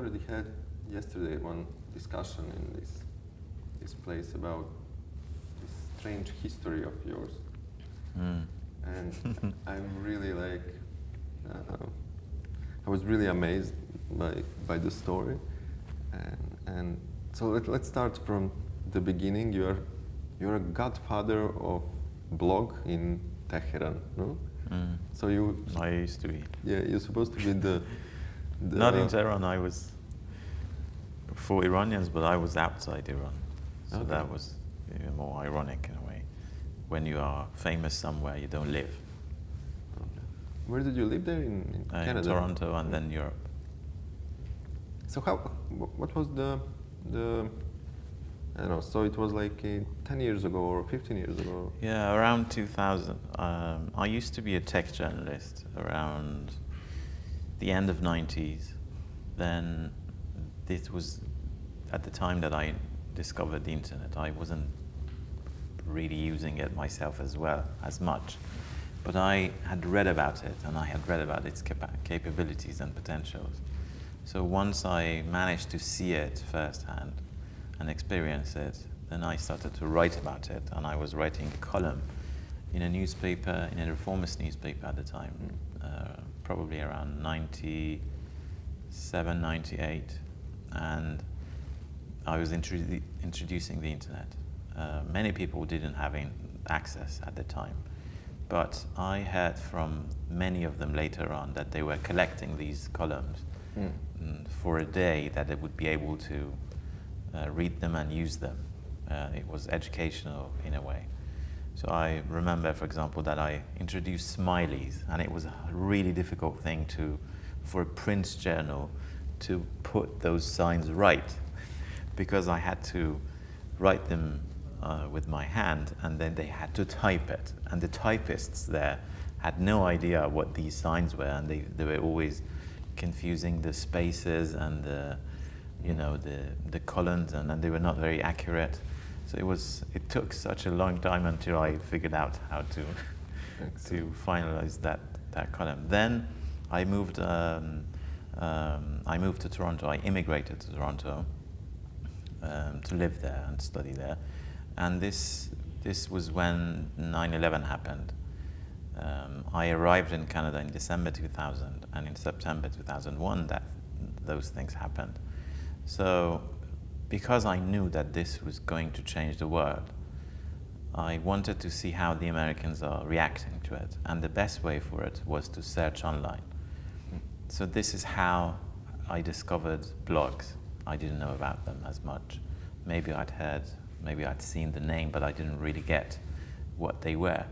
already had yesterday one discussion in this place about this strange history of yours. And I'm really like, I was really amazed by the story. And so let's start from the beginning. You're a godfather of blog in Tehran, no? So I used to be. Yeah, you're supposed to be the Not in Tehran, I was for Iranians, but I was outside Iran. So Okay. that was even more ironic in a way. When you are famous somewhere, you don't live. Okay. Where did you live there? In Canada? In Toronto and then Europe. So what was the I don't know, so it was like 10 years ago or 15 years ago? Yeah, around 2000. I used to be a tech journalist around the end of 90s. Then this was at the time that I discovered the internet. I wasn't really using it myself as much. But I had read about it, and I had read about its capabilities and potentials. So once I managed to see it firsthand and experience it, then I started to write about it, and I was writing a column in a newspaper, in a reformist newspaper at the time, probably around 97, 98, and I was introducing the internet. Many people didn't have access at the time, but I heard from many of them later on that they were collecting these columns for a day, that they would be able to read them and use them. It was educational in a way. So I remember, for example, that I introduced smileys, and it was a really difficult thing for a print journal to put those signs right, because I had to write them with my hand, and then they had to type it. And the typists there had no idea what these signs were, and they were always confusing the spaces and the colons, and they were not very accurate. So it took such a long time until I figured out how to finalize that column. Then I moved to Toronto. I immigrated to Toronto to live there and study there. And this was when 9/11 happened. I arrived in Canada in December 2000, and in September 2001 those things happened. So because I knew that this was going to change the world, I wanted to see how the Americans are reacting to it, and the best way for it was to search online. So this is how I discovered blogs. I didn't know about them as much. Maybe I'd seen the name, but I didn't really get what they were.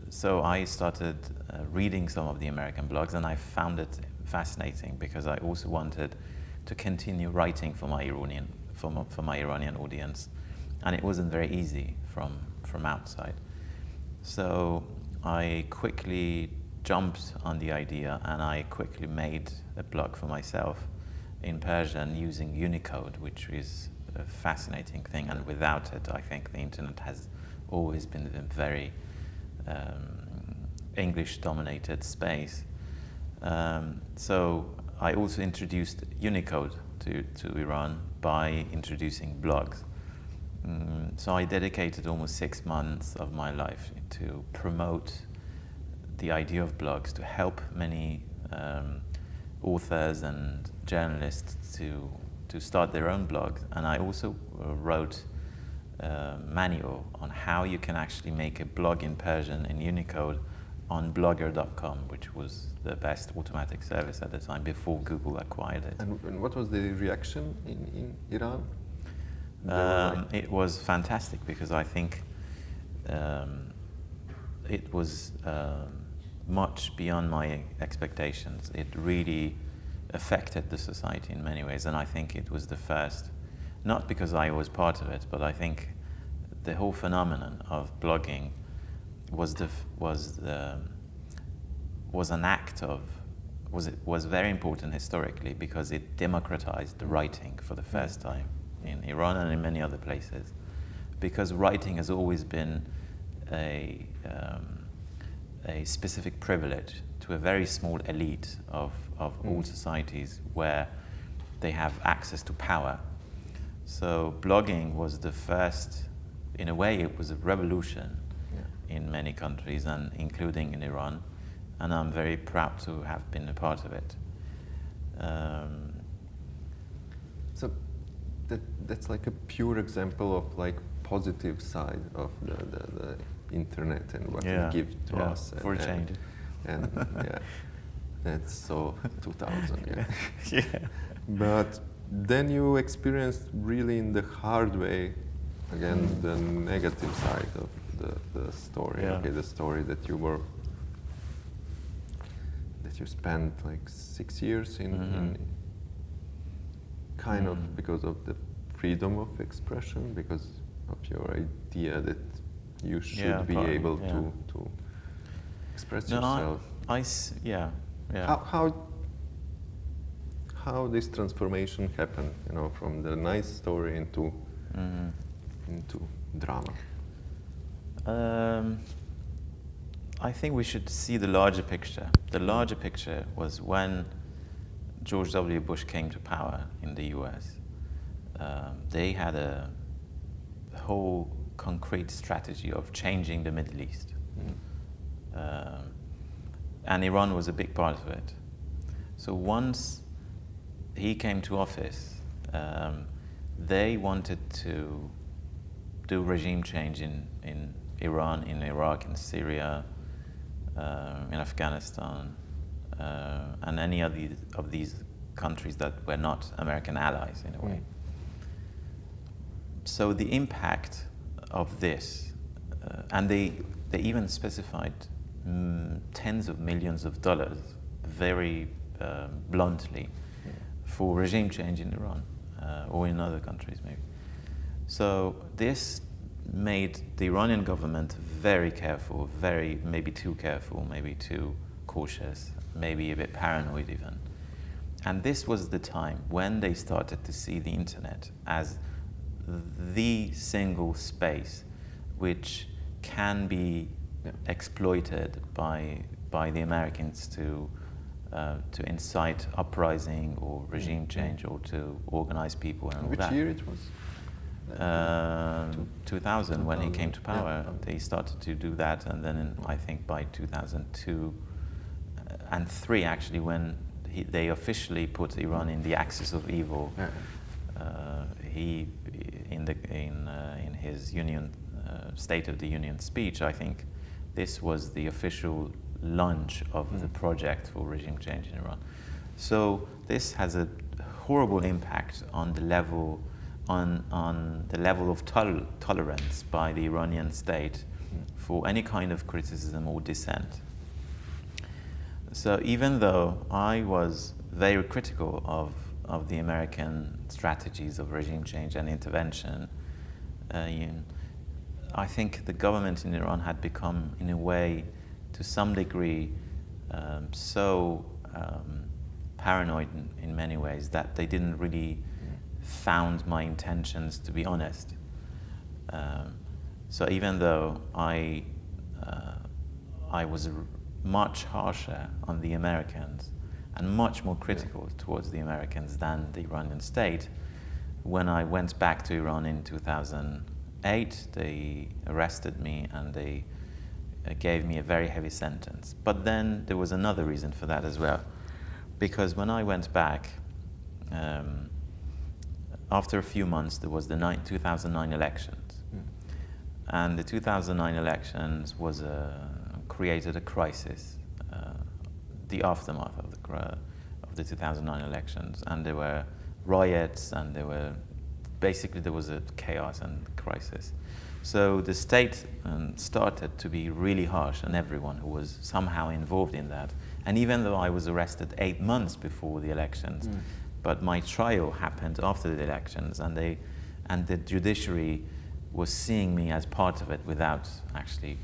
So I started reading some of the American blogs, and I found it fascinating, because I also wanted to continue writing for my Iranian audience, and it wasn't very easy from outside. So I quickly jumped on the idea, and I quickly made a blog for myself in Persian using Unicode, which is a fascinating thing, and without it, I think the internet has always been a very English-dominated space. So I also introduced Unicode to Iran by introducing blogs. So I dedicated almost 6 months of my life to promote the idea of blogs, to help many authors and journalists to start their own blogs. And I also wrote a manual on how you can actually make a blog in Persian in Unicode on blogger.com, which was the best automatic service at the time before Google acquired it. And what was the reaction in Iran? It was fantastic, because I think it was much beyond my expectations. It really affected the society in many ways, and I think it was the first, not because I was part of it, but I think the whole phenomenon of blogging was very important historically, because it democratized the writing for the first time in Iran and in many other places, because writing has always been a specific privilege to a very small elite of all societies where they have access to power. So blogging was the first, in a way, it was a revolution in many countries, and including in Iran, and I'm very proud to have been a part of it. So that's like a pure example of like positive side of the internet and what it gives to us. For a change. And yeah, that's so 2000. Yeah. But then you experienced really in the hard way, again, the negative side of the story. Yeah. Okay, the story that you spent like 6 years in kind of because of the freedom of expression, because of your idea that you should be able to express yourself. How this transformation happened, from the nice story into drama? I think we should see the larger picture. The larger picture was when George W. Bush came to power in the US. They had a whole concrete strategy of changing the Middle East. And Iran was a big part of it. So once he came to office, they wanted to do regime change in Iran, in Iraq, in Syria, in Afghanistan, and any of these countries that were not American allies in a way. So the impact of this, and they even specified tens of millions of dollars, very bluntly, for regime change in Iran or in other countries maybe. So this made the Iranian government very careful, maybe too careful, maybe too cautious, maybe a bit paranoid even. And this was the time when they started to see the internet as the single space which can be exploited by the Americans to incite uprising or regime change or to organize people and all Which that. year it was? 2000, when he came to power, they started to do that, and then I think by 2002 and 3 actually, when they officially put Iran in the axis of evil, he in his State of the Union speech, I think this was the official launch of the project for regime change in Iran. So this has a horrible impact on the level of tolerance by the Iranian state for any kind of criticism or dissent. So even though I was very critical of the American strategies of regime change and intervention, I think the government in Iran had become, in a way, to some degree, so paranoid in many ways that they didn't really found my intentions to be honest. So even though I was much harsher on the Americans and much more critical towards the Americans than the Iranian state, when I went back to Iran in 2008, they arrested me and they gave me a very heavy sentence. But then there was another reason for that as well, because when I went back, after a few months, there was the 2009 elections. And the 2009 elections created a crisis, the aftermath of the 2009 elections. And there were riots, and there was a chaos and crisis. So the state started to be really harsh on everyone who was somehow involved in that. And even though I was arrested 8 months before the elections, but my trial happened after the elections, and the judiciary was seeing me as part of it without it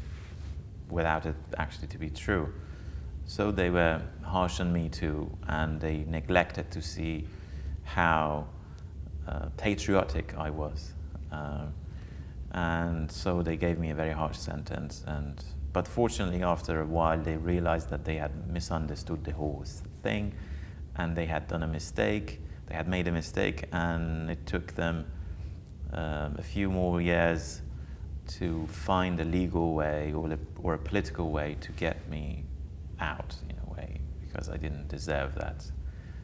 actually to be true. So they were harsh on me too, and they neglected to see how patriotic I was. And so they gave me a very harsh sentence, and But fortunately, after a while, they realized that they had misunderstood the whole thing, and they had done a mistake. They had made a mistake, and it took them a few more years to find a legal way or a political way to get me out, in a way, because I didn't deserve that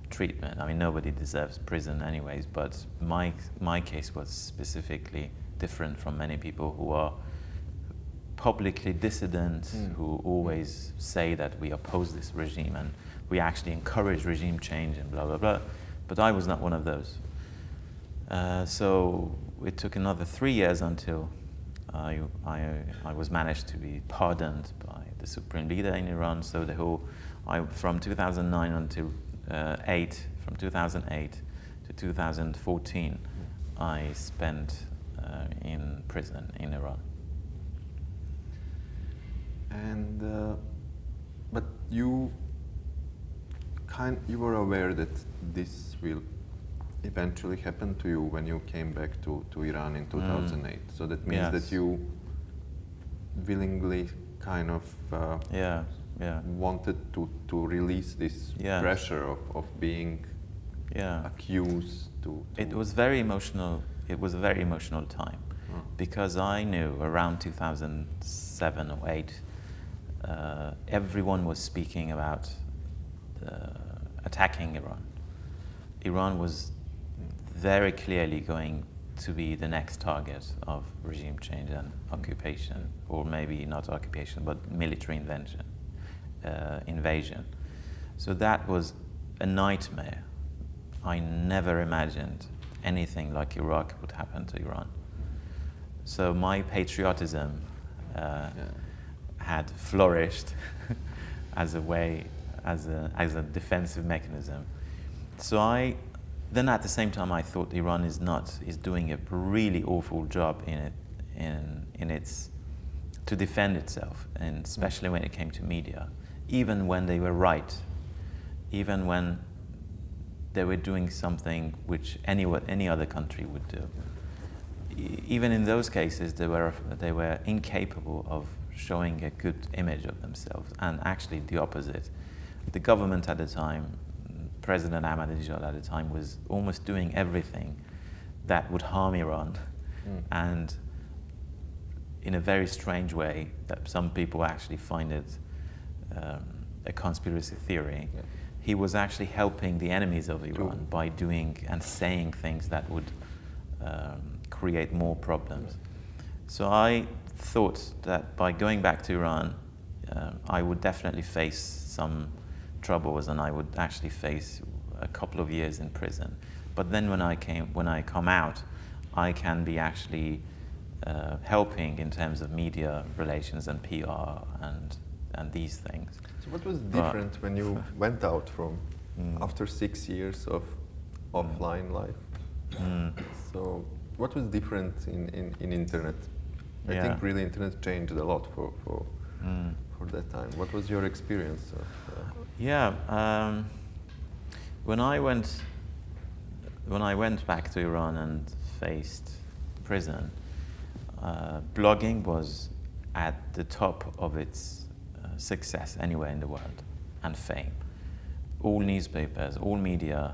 treatment. I mean, nobody deserves prison anyways, but my case was specifically different from many people who are publicly dissident, who always say that we oppose this regime and we actually encourage regime change and blah, blah, blah. But I was not one of those. So it took another 3 years until I was managed to be pardoned by the supreme leader in Iran. So from 2009 until 2008 to 2014, I spent in prison in Iran. And but you were aware that this will eventually happen to you when you came back to Iran in 2008. So that means that you willingly kind of wanted to release this pressure of being accused. It was very emotional. It was a very emotional time because I knew around 2007 or 8, everyone was speaking about attacking Iran. Iran was very clearly going to be the next target of regime change and occupation, or maybe not occupation, but military invasion. So that was a nightmare. I never imagined anything like Iraq would happen to Iran. So my patriotism had flourished as a defensive mechanism. So then at the same time I thought Iran is doing a really awful job to defend itself, and especially when it came to media, even when they were right, even when they were doing something which any other country would do. Even in those cases, they were incapable of showing a good image of themselves, and actually the opposite. The government at the time, President Ahmadinejad at the time, was almost doing everything that would harm Iran, and in a very strange way that some people actually find it a conspiracy theory. Yeah. He was actually helping the enemies of Iran by doing and saying things that would create more problems. So I thought that by going back to Iran, I would definitely face some troubles, and I would actually face a couple of years in prison. But then when I come out, I can be actually helping in terms of media relations and PR and these things. So what was different when you went out from after 6 years of offline life? So what was different in internet? I think really internet changed a lot for that time. What was your experience of? When I went back to Iran and faced prison, blogging was at the top of its success anywhere in the world, and fame. All newspapers, all media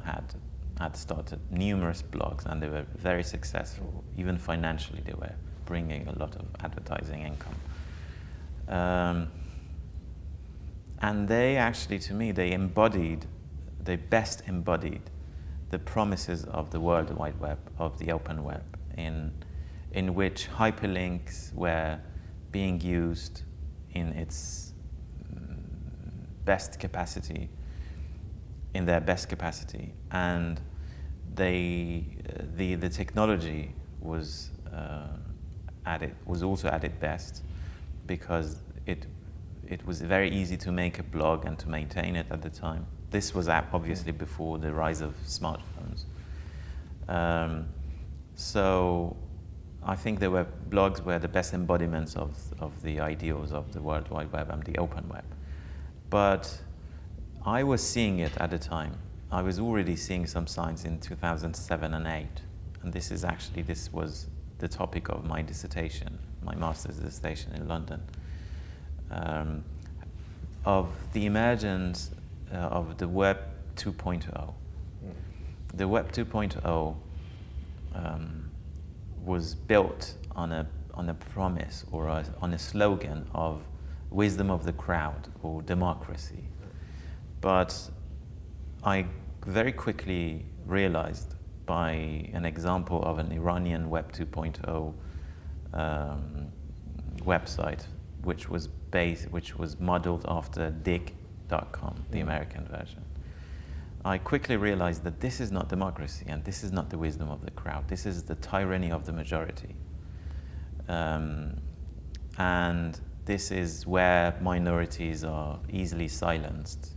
had started numerous blogs, and they were very successful. Even financially, they were bringing a lot of advertising income. And they actually, to me, they best embodied the promises of the World Wide Web, of the open web, in which hyperlinks were being used in its best capacity, and the technology was also at its best, because it was very easy to make a blog and to maintain it at the time. This was obviously before the rise of smartphones. So I think blogs were the best embodiments of the ideals of the World Wide Web and the open web. But I was seeing it at the time. I was already seeing some signs in 2007 and 8. And this was the topic of my dissertation, my master's dissertation in London. of the emergence of the Web 2.0. The Web 2.0 was built on a promise or on a slogan of wisdom of the crowd or democracy. But I very quickly realized by an example of an Iranian Web 2.0 website, which was modeled after dig.com, the American version. I quickly realized that this is not democracy and this is not the wisdom of the crowd. This is the tyranny of the majority. And this is where minorities are easily silenced.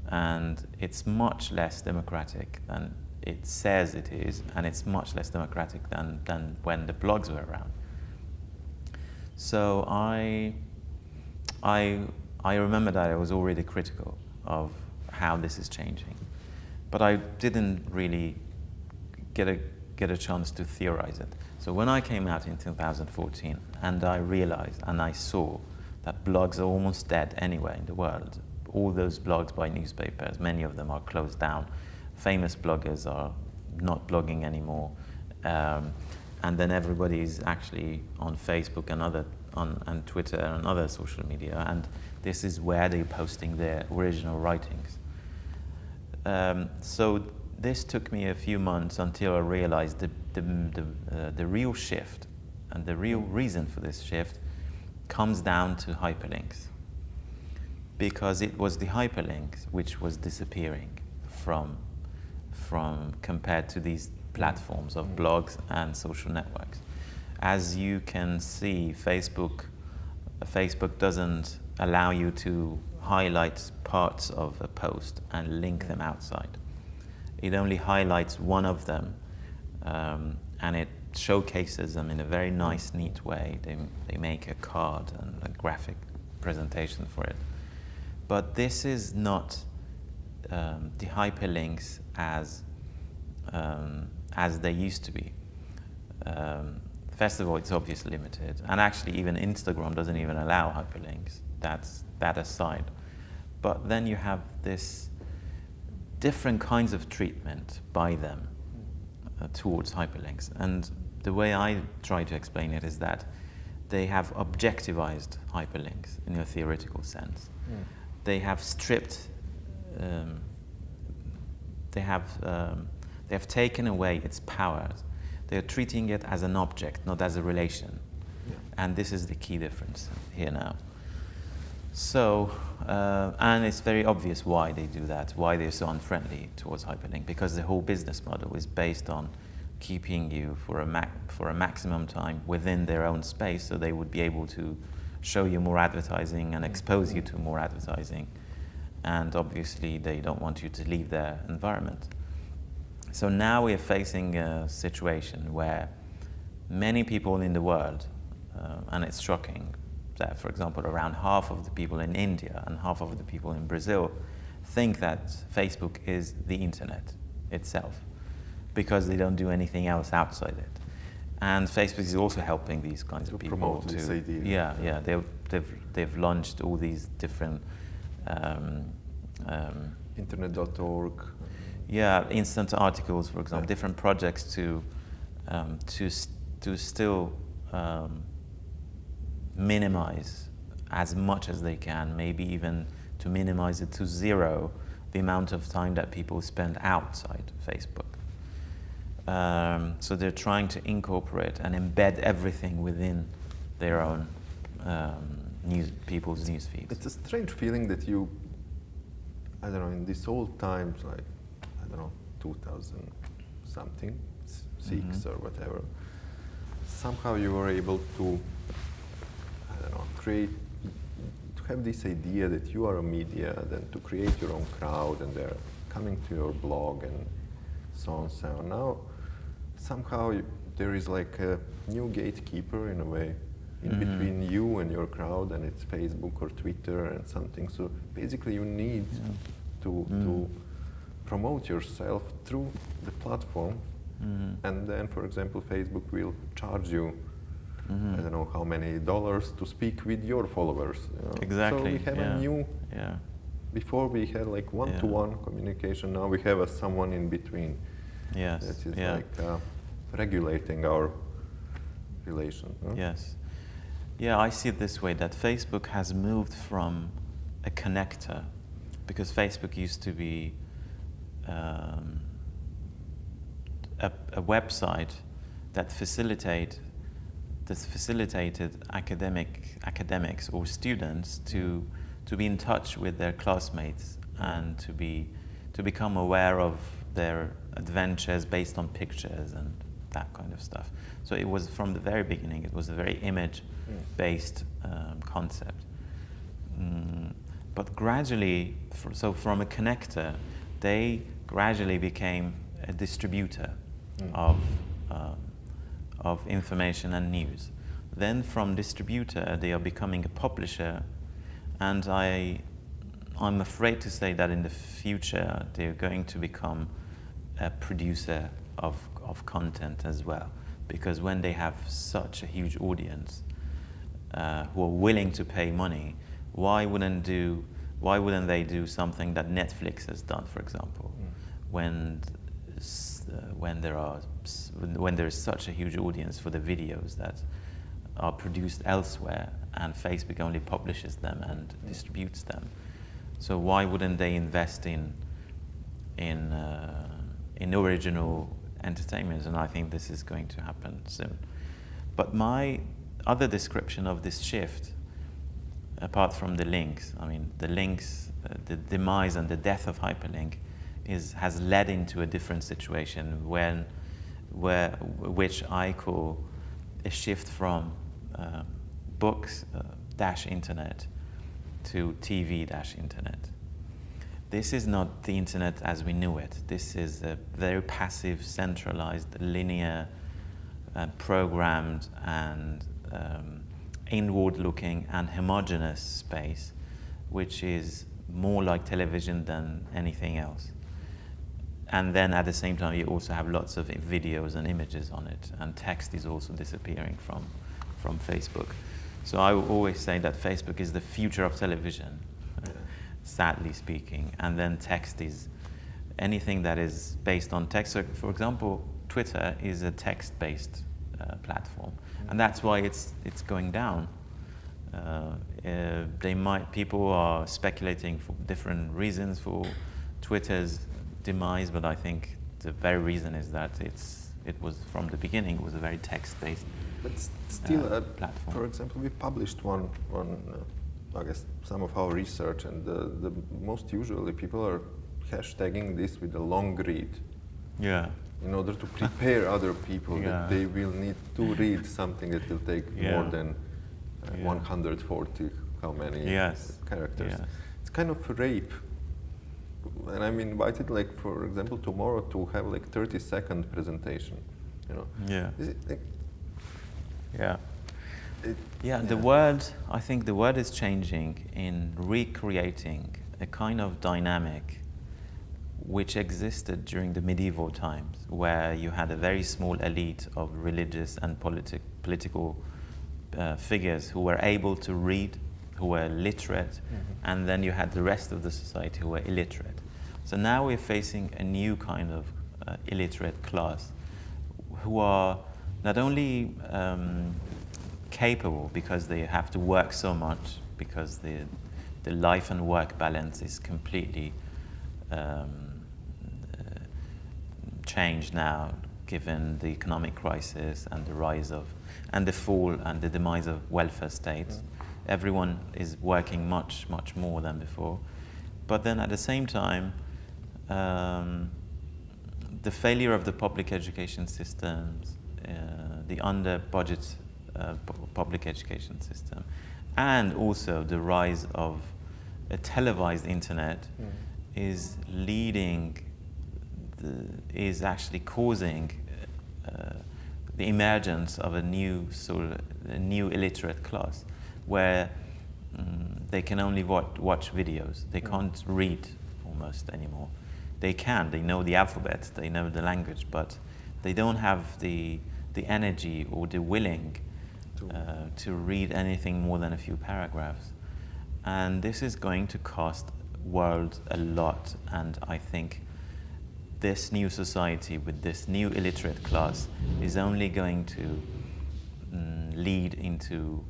And it's much less democratic than it says it is, and it's much less democratic than when the blogs were around. So I remember that I was already critical of how this is changing, but I didn't really get a chance to theorize it. So when I came out in 2014 and I realized and I saw that blogs are almost dead anywhere in the world, all those blogs by newspapers, many of them are closed down. Famous bloggers are not blogging anymore, and then everybody is actually on Facebook and Twitter and other social media, and this is where they're posting their original writings. So this took me a few months until I realized the real shift, and the real reason for this shift comes down to hyperlinks. Because it was the hyperlinks which was disappearing from compared to these platforms of blogs and social networks. As you can see, Facebook doesn't allow you to highlight parts of a post and link them outside. It only highlights one of them, and it showcases them in a very nice, neat way. They make a card and a graphic presentation for it. But this is not the hyperlinks as they used to be. First of all, it's obviously limited, and actually even Instagram doesn't even allow hyperlinks. That's that aside. But then you have this different kinds of treatment by them towards hyperlinks. And the way I try to explain it is that they have objectivized hyperlinks in a theoretical sense. They have stripped, they have taken away its powers. They're treating it as an object, not as a relation. Yeah. And this is the key difference here now. So, and it's very obvious why they do that, why they're so unfriendly towards hyperlink, because the whole business model is based on keeping you for a maximum time within their own space, so they would be able to show you more advertising and expose you to more advertising. And obviously they don't want you to leave their environment. So now we're facing a situation where many people in the world, and it's shocking that, for example, around half of the people in India and half of the people in Brazil think that Facebook is the internet itself, because they don't do anything else outside it. And Facebook is also helping these kinds of people promote this idea. Yeah. They've launched all these different internet.org. Yeah, instant articles, for example, different projects to still minimize as much as they can, maybe even to minimize it to zero, the amount of time that people spend outside Facebook. So they're trying to incorporate and embed everything within their own people's news feeds. It's a strange feeling that you, I don't know, in these old times, like, I don't know, 2000 something, 6 or whatever, somehow you were able to, I don't know, to have this idea that you are a media, then to create your own crowd, and they're coming to your blog and so on. So now, somehow there is like a new gatekeeper in a way, in between you and your crowd, and it's Facebook or Twitter and something. So basically you need to promote yourself through the platform, and then, for example, Facebook will charge you Mm-hmm. I don't know how many dollars to speak with your followers. Exactly. So we have a new. Yeah. Before we had like one-to-one communication. Now we have someone in between. Yes. That is like regulating our relation. Huh? Yes. Yeah, I see it this way, that Facebook has moved from a connector, because Facebook used to be a website that facilitated academics or students to be in touch with their classmates and to become aware of their adventures based on pictures and that kind of stuff. So it was, from the very beginning, it was a very image-based concept. But gradually, from a connector, they gradually became a distributor of information and news. Then from distributor, they are becoming a publisher, and I'm afraid to say that in the future, they're going to become a producer of content as well. Because when they have such a huge audience who are willing to pay money, why wouldn't they do something that Netflix has done, for example, when there is such a huge audience for the videos that are produced elsewhere, and Facebook only publishes them and distributes them. So why wouldn't they invest in original entertainment? And I think this is going to happen soon. But my other description of this shift, apart from the links, I mean, the links, the demise and the death of hyperlink has led into a different situation which I call a shift from books internet to TV internet. This is not the internet as we knew it. This is a very passive, centralized, linear, programmed and inward-looking and homogeneous space, which is more like television than anything else. And then at the same time, you also have lots of videos and images on it, and text is also disappearing from Facebook. So I will always say that Facebook is the future of television, sadly speaking, and then text is anything that is based on text. So, for example, Twitter is a text-based platform, and that's why it's going down. People are speculating for different reasons for Twitter's demise, but I think the very reason is that it was from the beginning, it was a very text-based but still platform. For example, we published one I guess some of our research, and the most usually people are hashtagging this with a long read. Yeah. In order to prepare other people that they will need to read something that will take more than 140 how many characters. Yes. It's kind of rape. And I'm invited, like, for example, tomorrow to have like 30-second presentation, you know. Yeah. Is it, like, I think the word is changing in recreating a kind of dynamic which existed during the medieval times, where you had a very small elite of religious and political figures who were able to read, who were literate, and then you had the rest of the society who were illiterate. So now we're facing a new kind of illiterate class who are not only capable because they have to work so much, because the life and work balance is completely changed now, given the economic crisis and the rise of, and the fall and the demise of welfare states. Everyone is working much, much more than before. But then at the same time, the failure of the public education systems, the under-budget public education system, and also the rise of a televised internet is actually causing the emergence of a new illiterate class, where they can only watch videos. They can't read almost anymore. They know the alphabet, they know the language, but they don't have the energy or the willing to read anything more than a few paragraphs. And this is going to cost world a lot, and I think this new society with this new illiterate class is only going to lead into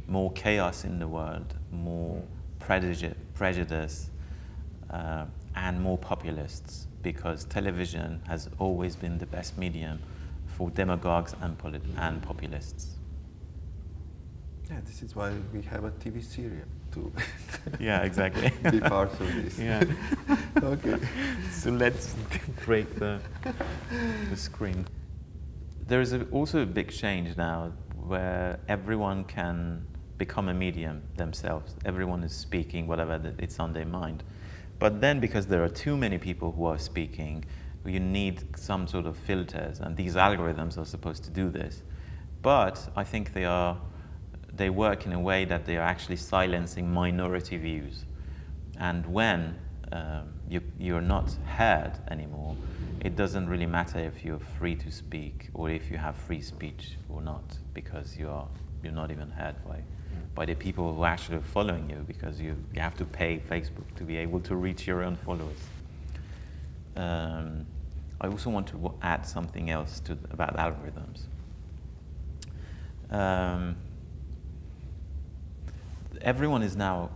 more chaos in the world, more prejudice, and more populists, because television has always been the best medium for demagogues and populists. Yeah, this is why we have a TV series to yeah, exactly. be part of this. Yeah. Okay. So let's break the screen. There is also a big change now where everyone can become a medium themselves. Everyone is speaking whatever it's on their mind. But then because there are too many people who are speaking, you need some sort of filters, and these algorithms are supposed to do this. But I think they work in a way that they are actually silencing minority views. And when you're not heard anymore, it doesn't really matter if you're free to speak or if you have free speech or not, because you're not even heard by the people who are actually following you, because you have to pay Facebook to be able to reach your own followers. I also want to add something else about algorithms. Everyone is now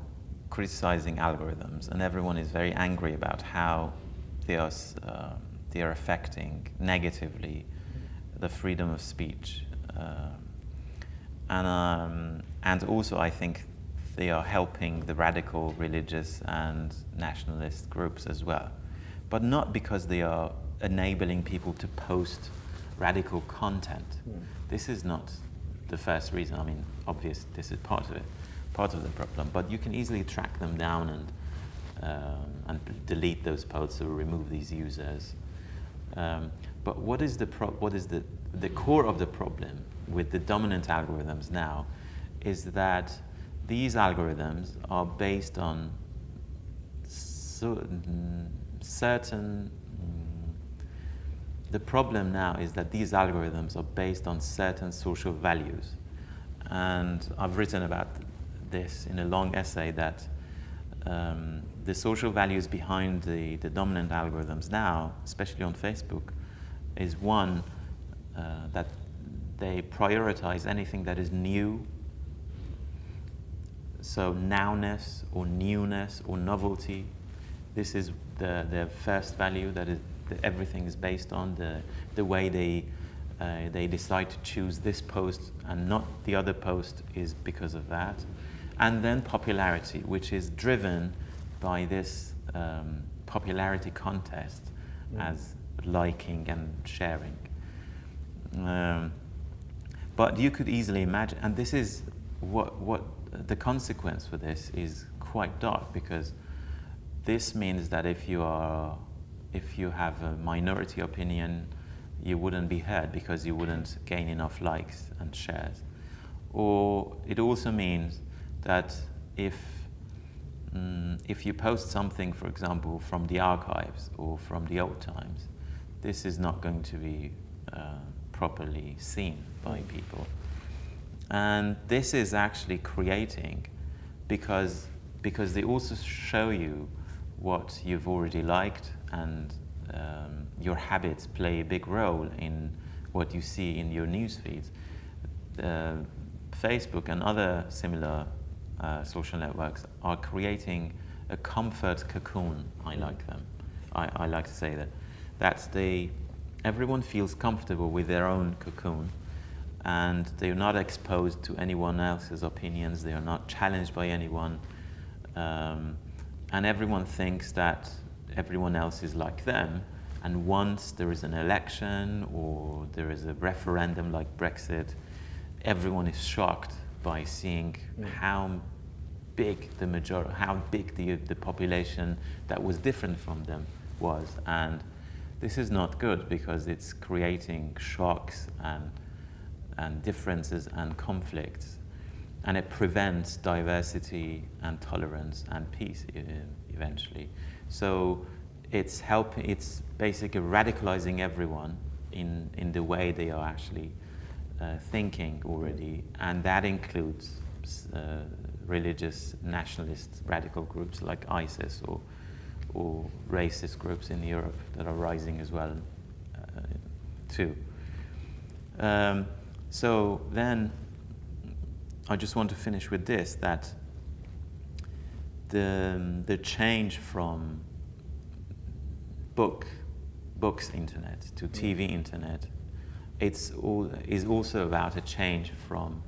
criticizing algorithms, and everyone is very angry about how they are affecting negatively the freedom of speech. And also I think they are helping the radical religious and nationalist groups as well. But not because they are enabling people to post radical content. This is not the first reason. I mean, obviously this is part of it, part of the problem. But you can easily track them down and delete those posts or remove these users. But what is the core of the problem with the dominant algorithms now is that these algorithms are based on certain. The problem now is that these algorithms are based on certain social values, and I've written about this in a long essay that the social values behind the dominant algorithms now, especially on Facebook, is one that they prioritize anything that is new. So nowness or newness or novelty, this is the first value that everything is based on. The way they decide to choose this post and not the other post is because of that. And then popularity, which is driven by this popularity contest as liking and sharing. But you could easily imagine, and this is what the consequence for this is quite dark, because this means that if you have a minority opinion, you wouldn't be heard because you wouldn't gain enough likes and shares. Or it also means that if you post something, for example, from the archives or from the old times, this is not going to be properly seen by people. And this is actually creating, because they also show you what you've already liked, and your habits play a big role in what you see in your news feeds. Facebook and other similar social networks are creating a comfort cocoon. I like them. I like to say that everyone feels comfortable with their own cocoon, and they're not exposed to anyone else's opinions. They are not challenged by anyone, and everyone thinks that everyone else is like them. And once there is an election or there is a referendum like Brexit, everyone is shocked by seeing how big the population that was different from them was. And this is not good, because it's creating shocks and differences and conflicts, and it prevents diversity and tolerance and peace eventually. So it's basically radicalizing everyone in the way they are actually thinking already, and that includes religious nationalist radical groups like ISIS or racist groups in Europe that are rising as well too. So then I just want to finish with this, that the change from books internet to TV internet, is also about a change from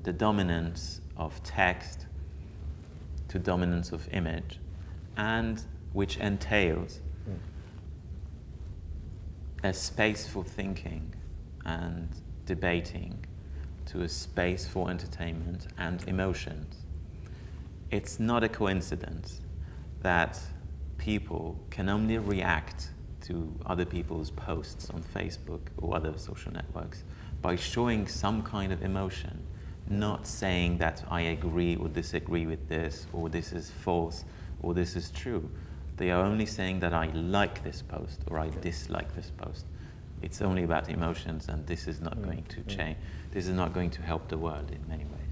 the dominance of text to dominance of image, and which entails a space for thinking and debating to a space for entertainment and emotions. It's not a coincidence that people can only react to other people's posts on Facebook or other social networks by showing some kind of emotion, not saying that I agree or disagree with this, or this is false, or this is true. They are only saying that I like this post or I dislike this post. It's only about emotions, and this is not going to change. This is not going to help the world in many ways.